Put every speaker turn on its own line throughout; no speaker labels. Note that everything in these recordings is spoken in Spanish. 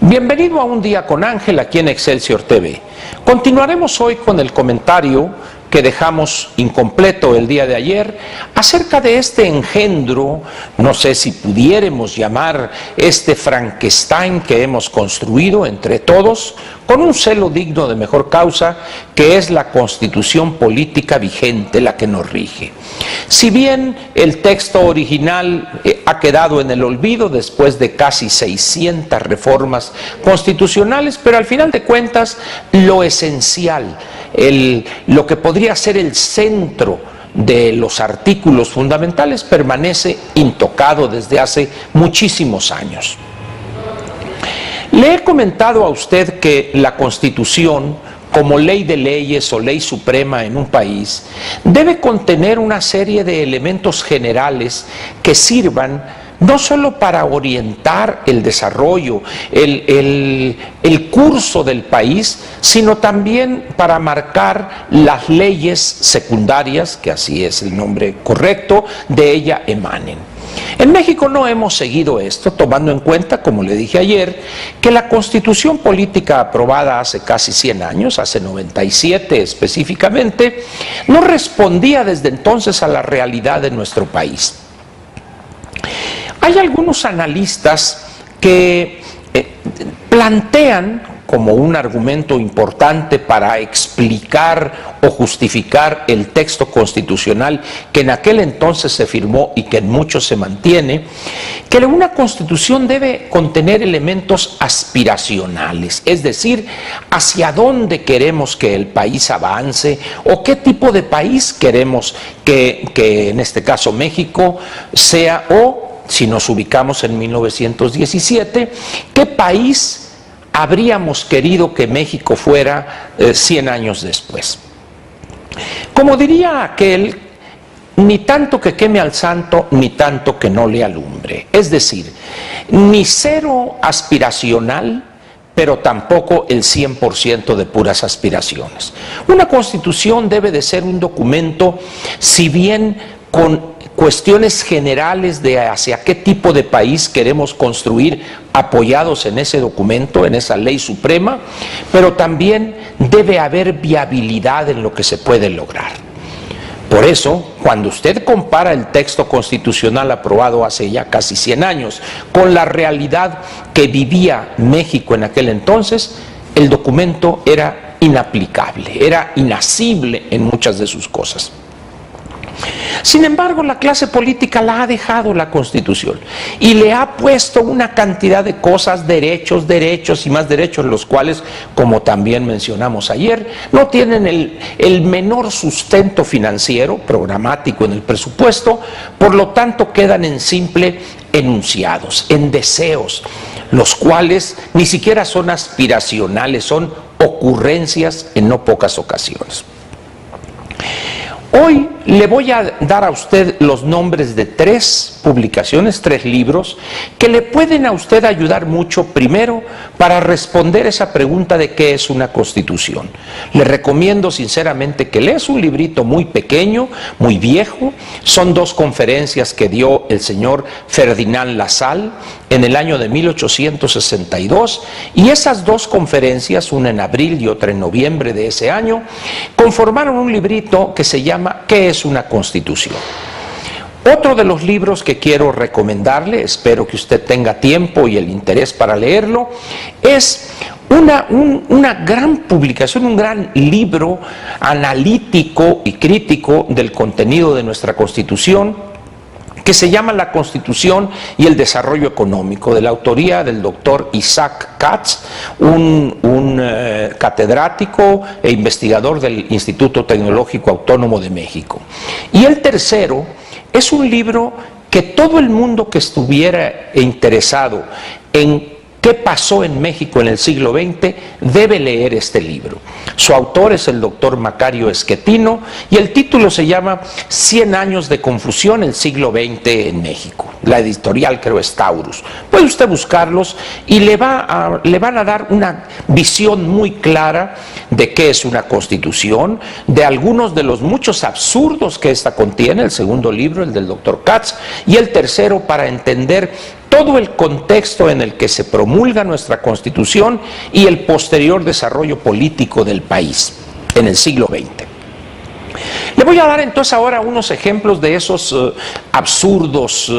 Bienvenido a Un Día con Ángel aquí en Excelsior TV. Continuaremos hoy con el comentario que dejamos incompleto el día de ayer acerca de este engendro, no sé si pudiéramos llamar este Frankenstein que hemos construido entre todos, con un celo digno de mejor causa, que es la Constitución política vigente, la que nos rige. Si bien el texto original ha quedado en el olvido después de casi 600 reformas constitucionales, pero al final de cuentas lo esencial, lo que podría ser el centro de los artículos fundamentales permanece intocado desde hace muchísimos años. Le he comentado a usted que la Constitución, como ley de leyes o ley suprema en un país, debe contener una serie de elementos generales que sirvan no solo para orientar el desarrollo, el curso del país, sino también para marcar las leyes secundarias, que así es el nombre correcto, de ella emanen. En México no hemos seguido esto, tomando en cuenta, como le dije ayer, que la Constitución política aprobada hace casi 100 años, hace 97 específicamente, no respondía desde entonces a la realidad de nuestro país. Hay algunos analistas que plantean como un argumento importante para explicar o justificar el texto constitucional que en aquel entonces se firmó y que en muchos se mantiene, que una constitución debe contener elementos aspiracionales, es decir, hacia dónde queremos que el país avance o qué tipo de país queremos que en este caso México sea, o si nos ubicamos en 1917, qué país habríamos querido que México fuera 100 años después. Como diría aquel, ni tanto que queme al santo, ni tanto que no le alumbre. Es decir, ni cero aspiracional, pero tampoco el 100% de puras aspiraciones. Una constitución debe de ser un documento, si bien con cuestiones generales de hacia qué tipo de país queremos construir apoyados en ese documento, en esa ley suprema, pero también debe haber viabilidad en lo que se puede lograr. Por eso, cuando usted compara el texto constitucional aprobado hace ya casi 100 años con la realidad que vivía México en aquel entonces, el documento era inaplicable, era inasible en muchas de sus cosas. Sin embargo, la clase política la ha dejado la Constitución y le ha puesto una cantidad de cosas, derechos y más derechos, los cuales, como también mencionamos ayer, no tienen el menor sustento financiero, programático en el presupuesto, por lo tanto quedan en simple enunciados, en deseos, los cuales ni siquiera son aspiracionales, son ocurrencias en no pocas ocasiones. Hoy le voy a dar a usted los nombres de 3 publicaciones, 3 libros, que le pueden a usted ayudar mucho, primero, para responder esa pregunta de qué es una constitución. Le recomiendo sinceramente que leas un librito muy pequeño, muy viejo. Son 2 conferencias que dio el señor Ferdinand Lassalle en el año de 1862, y esas 2 conferencias, una en abril y otra en noviembre de ese año, conformaron un librito que se llama ¿Qué es una constitución? Otro de los libros que quiero recomendarle, espero que usted tenga tiempo y el interés para leerlo, es una gran publicación, un gran libro analítico y crítico del contenido de nuestra Constitución, que se llama La Constitución y el Desarrollo Económico, de la autoría del doctor Isaac Katz, un catedrático e investigador del Instituto Tecnológico Autónomo de México. Y el tercero es un libro que todo el mundo que estuviera interesado en qué pasó en México en el siglo XX debe leer este libro. Su autor es el doctor Macario Esquetino y el título se llama 100 años de confusión, el siglo XX en México. La editorial creo es Taurus. Puede usted buscarlos y le van a dar una visión muy clara de qué es una constitución, de algunos de los muchos absurdos que esta contiene, el segundo libro, el del doctor Katz, y el tercero para entender todo el contexto en el que se promulga nuestra Constitución y el posterior desarrollo político del país en el siglo XX. Le voy a dar entonces ahora unos ejemplos de esos absurdos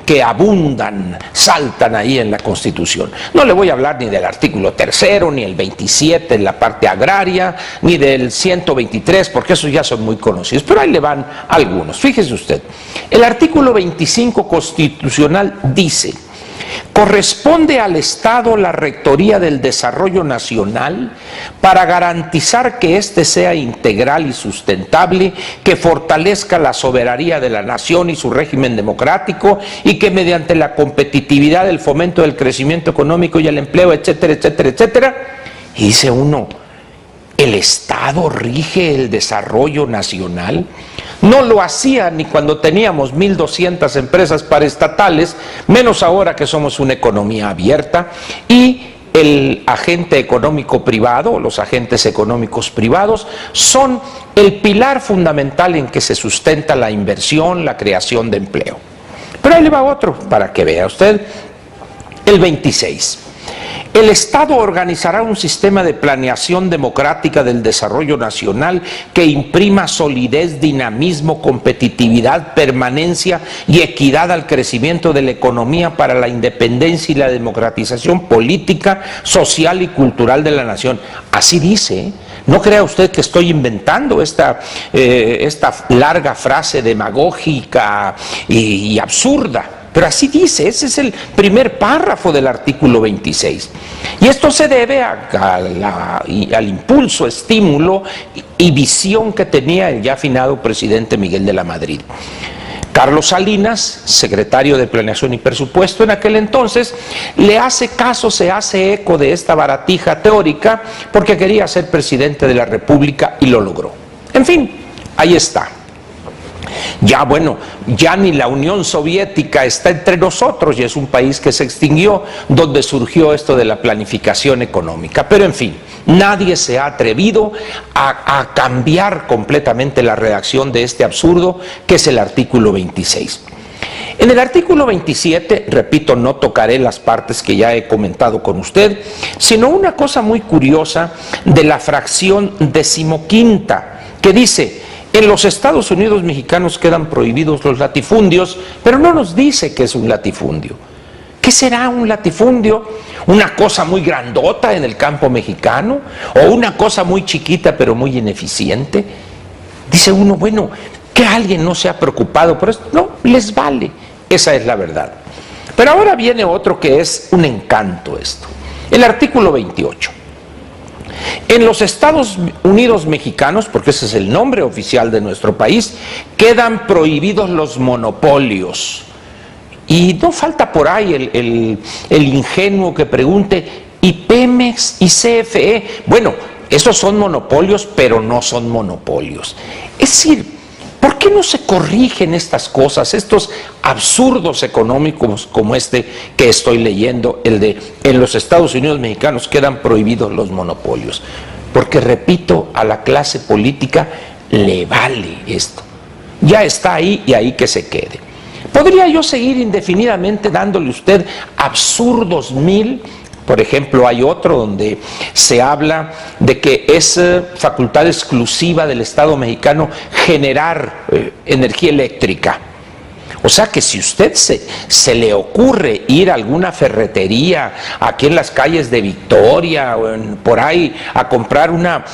que abundan, saltan ahí en la Constitución. No le voy a hablar ni del artículo 3º, ni el 27 en la parte agraria, ni del 123, porque esos ya son muy conocidos, pero ahí le van algunos. Fíjese usted, el artículo 25 constitucional dice: corresponde al Estado la rectoría del desarrollo nacional para garantizar que éste sea integral y sustentable, que fortalezca la soberanía de la nación y su régimen democrático, y que mediante la competitividad, el fomento del crecimiento económico y el empleo, etcétera, etcétera, etcétera. Y dice uno, ¿el Estado rige el desarrollo nacional? No lo hacía ni cuando teníamos 1.200 empresas paraestatales, menos ahora que somos una economía abierta, y el agente económico privado, los agentes económicos privados, son el pilar fundamental en que se sustenta la inversión, la creación de empleo. Pero ahí le va otro, para que vea usted, el 26. El Estado organizará un sistema de planeación democrática del desarrollo nacional que imprima solidez, dinamismo, competitividad, permanencia y equidad al crecimiento de la economía para la independencia y la democratización política, social y cultural de la nación. Así dice, ¿eh? No crea usted que estoy inventando esta larga frase demagógica y absurda. Pero así dice, ese es el primer párrafo del artículo 26. Y esto se debe al impulso, estímulo y visión que tenía el ya afinado presidente Miguel de la Madrid. Carlos Salinas, secretario de Planeación y Presupuesto en aquel entonces, le hace caso, se hace eco de esta baratija teórica porque quería ser presidente de la República y lo logró. En fin, ahí está. Ya bueno, ya ni la Unión Soviética está entre nosotros y es un país que se extinguió, donde surgió esto de la planificación económica. Pero en fin, nadie se ha atrevido a cambiar completamente la redacción de este absurdo que es el artículo 26. En el artículo 27, repito, no tocaré las partes que ya he comentado con usted, sino una cosa muy curiosa de la fracción 15ª, que dice: en los Estados Unidos mexicanos quedan prohibidos los latifundios, pero no nos dice qué es un latifundio. ¿Qué será un latifundio? ¿Una cosa muy grandota en el campo mexicano? ¿O una cosa muy chiquita pero muy ineficiente? Dice uno, bueno, que alguien no se ha preocupado por esto. No, les vale. Esa es la verdad. Pero ahora viene otro que es un encanto esto. El artículo 28. En los Estados Unidos mexicanos, porque ese es el nombre oficial de nuestro país, quedan prohibidos los monopolios. Y no falta por ahí el ingenuo que pregunte, ¿y Pemex y CFE? Bueno, esos son monopolios, pero no son monopolios. Es decir, ¿por qué no se corrigen estas cosas, estos absurdos económicos como este que estoy leyendo, el de en los Estados Unidos mexicanos quedan prohibidos los monopolios? Porque, repito, a la clase política le vale esto. Ya está ahí y ahí que se quede. Podría yo seguir indefinidamente dándole a usted absurdos mil. Por ejemplo, hay otro donde se habla de que es facultad exclusiva del Estado mexicano generar energía eléctrica. O sea que si usted se le ocurre ir a alguna ferretería aquí en las calles de Victoria o por ahí a comprar una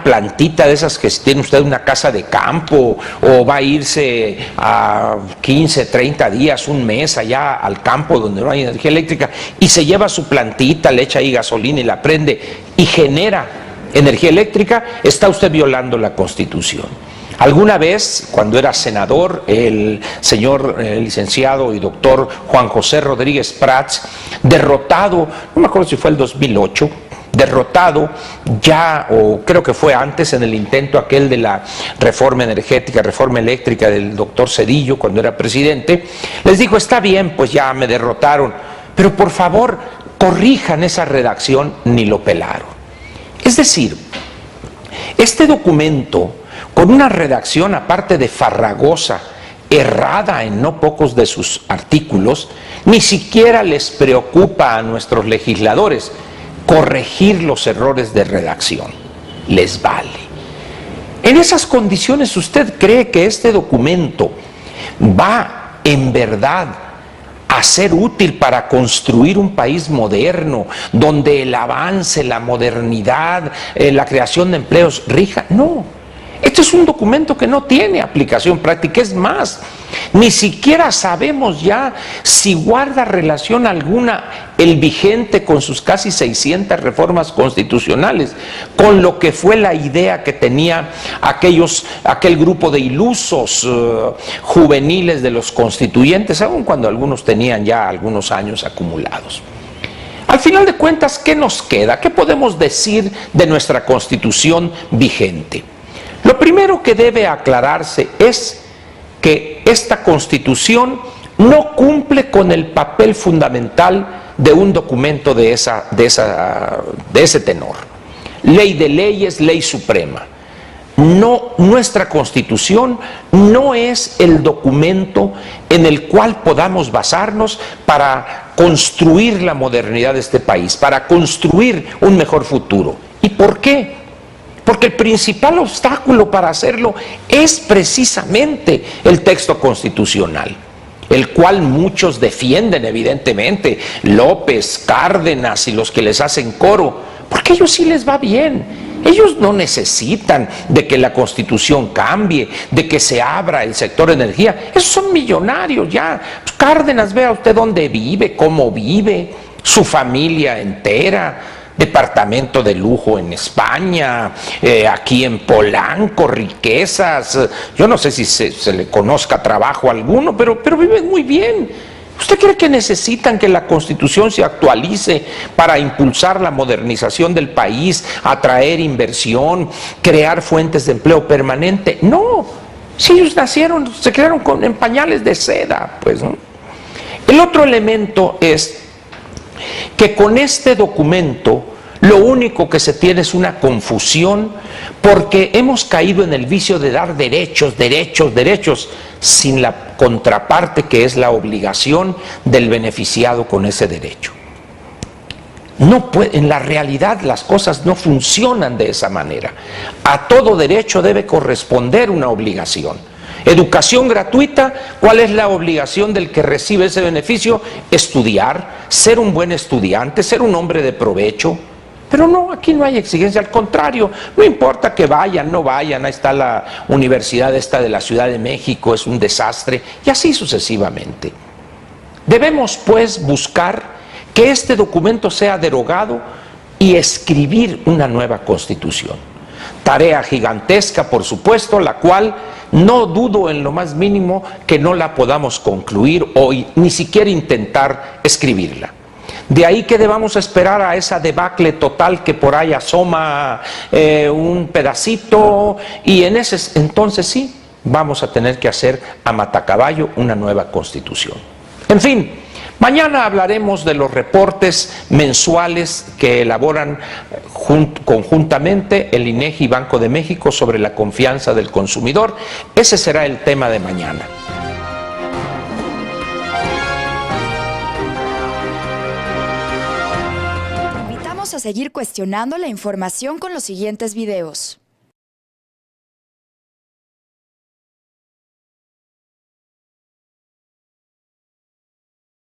plantita de esas que tiene usted una casa de campo, o va a irse a 15, 30 días, un mes allá al campo donde no hay energía eléctrica y se lleva su plantita, le echa ahí gasolina y la prende y genera energía eléctrica, está usted violando la Constitución. Alguna vez, cuando era senador, el señor licenciado y doctor Juan José Rodríguez Prats, derrotado, no me acuerdo si fue el 2008, derrotado ya, o creo que fue antes, en el intento aquel de la reforma energética, reforma eléctrica del doctor Zedillo, cuando era presidente, les dijo, está bien, pues ya me derrotaron, pero por favor, corrijan esa redacción, ni lo pelaron. Es decir, este documento, con una redacción aparte de farragosa errada en no pocos de sus artículos, ni siquiera les preocupa a nuestros legisladores corregir los errores de redacción. Les vale. En esas condiciones, ¿usted cree que este documento va en verdad a ser útil para construir un país moderno, donde el avance, la modernidad, la creación de empleos rija? No. Este es un documento que no tiene aplicación práctica. Es más, ni siquiera sabemos ya si guarda relación alguna el vigente con sus casi 600 reformas constitucionales, con lo que fue la idea que tenía aquel grupo de ilusos juveniles de los constituyentes, aun cuando algunos tenían ya algunos años acumulados. Al final de cuentas, ¿qué nos queda? ¿Qué podemos decir de nuestra Constitución vigente? Lo primero que debe aclararse es que esta Constitución no cumple con el papel fundamental de un documento de ese tenor. Ley de leyes, ley suprema. No, nuestra Constitución no es el documento en el cual podamos basarnos para construir la modernidad de este país, para construir un mejor futuro. ¿Y por qué? Porque el principal obstáculo para hacerlo es precisamente el texto constitucional, el cual muchos defienden evidentemente, López, Cárdenas y los que les hacen coro, porque a ellos sí les va bien. Ellos no necesitan de que la Constitución cambie, de que se abra el sector energía. Esos son millonarios ya. Cárdenas, vea usted dónde vive, cómo vive, su familia entera. Departamento de lujo en España, aquí en Polanco, riquezas. Yo no sé si se le conozca trabajo alguno, pero viven muy bien. ¿Usted cree que necesitan que la Constitución se actualice para impulsar la modernización del país, atraer inversión, crear fuentes de empleo permanente? No, si ellos nacieron, se crearon en pañales de seda, pues, ¿no? El otro elemento es que con este documento lo único que se tiene es una confusión, porque hemos caído en el vicio de dar derechos, sin la contraparte que es la obligación del beneficiado con ese derecho. No puede, en la realidad las cosas no funcionan de esa manera. A todo derecho debe corresponder una obligación. Educación gratuita, ¿cuál es la obligación del que recibe ese beneficio? Estudiar, ser un buen estudiante, ser un hombre de provecho. Pero no, aquí no hay exigencia, al contrario, no importa que vayan, no vayan, ahí está la universidad esta de la Ciudad de México, es un desastre, y así sucesivamente. Debemos pues buscar que este documento sea derogado y escribir una nueva Constitución. Tarea gigantesca, por supuesto, la cual no dudo en lo más mínimo que no la podamos concluir o ni siquiera intentar escribirla. De ahí que debamos esperar a esa debacle total que por ahí asoma un pedacito, y en ese entonces sí vamos a tener que hacer a matacaballo una nueva Constitución. En fin, mañana hablaremos de los reportes mensuales que elaboran conjuntamente el INEGI y Banco de México sobre la confianza del consumidor. Ese será el tema de mañana.
A seguir cuestionando la información con los siguientes videos.